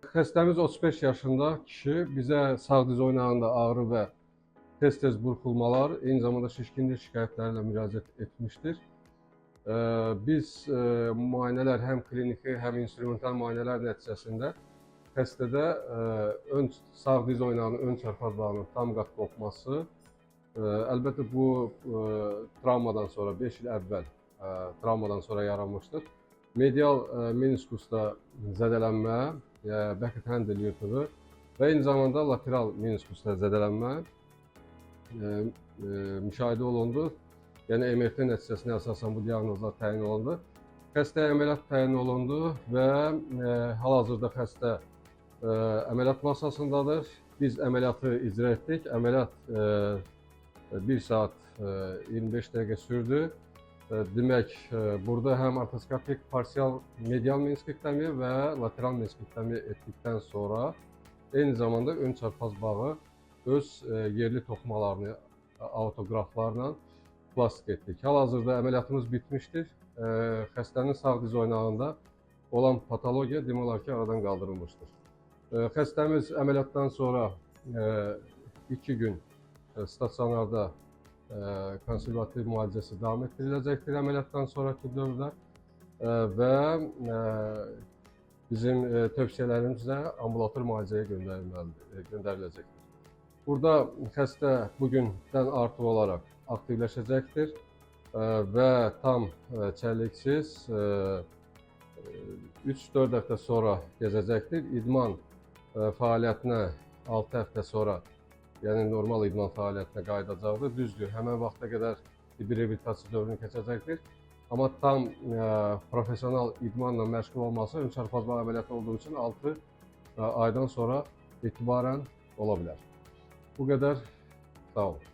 Xəstəmiz 35 yaşında kişi bizə sağ diz oynağında ağrı və tez-tez burxulmalar, eyni zamanda şişkinlik şikayətləri ilə müraciət etmişdir. Biz müayinələr, həm kliniki, həm instrumental müayinələr nəticəsində xəstədə sağ diz oynağının ön çarpaz bağının tam qat qopması, əlbəttə bu travmadan sonra 5 il əvvəl travmadan sonra yaranmışdır. Medial meniskusda zədələnmə, Beckett Händel yırtığı və eyni zamanda lateral meniskusda zədələnmə müşahidə olundu. Yəni MRT nəticəsinə əsasən bu diaqnozlar təyin olundu. Xəstəyə əməliyyat təyin olundu və hal-hazırda xəstə əməliyyat masasındadır. Biz əməliyyatı icra etdik. Əməliyyat 1 saat 25 dəqiqə sürdü. Demək, burada həm artroskopik parsial medial meniskektomi və lateral meniskektomi etdikdən sonra eyni zamanda ön çarpaz bağı öz yerli toxumalarını autoqraflarla plastik etdik. Hal-hazırda əməliyyatımız bitmişdir. Xəstənin sağ diz oynağında olan patologiya demək olar ki, aradan qaldırılmışdır. Xəstəmiz əməliyyatdan sonra 2 gün stasionarda konservativ müalicəsi davam etdiriləcəkdir əməliyyatdan sonraki dövrdə və bizim tövsiyələrimizlə ambulator müalicəyə göndəriləcəkdir. Burada xəstə bugündən artıq olaraq aktivləşəcəkdir və tam çəliksiz 3-4 həftə sonra gəzəcəkdir. İdman fəaliyyətinə 6 həftə sonra, yəni normal idman fəaliyyətinə qayıdacaqdır. Düzdür, həmən vaxta qədər tibbi reabilitasiya dövrünü keçəcəkdir. Amma tam professional idmanla məşğul olması ön çarpaz bağ əməliyyatı olduğu üçün 6 aydan sonra etibarən ola bilər. Bu qədər, sağ olun.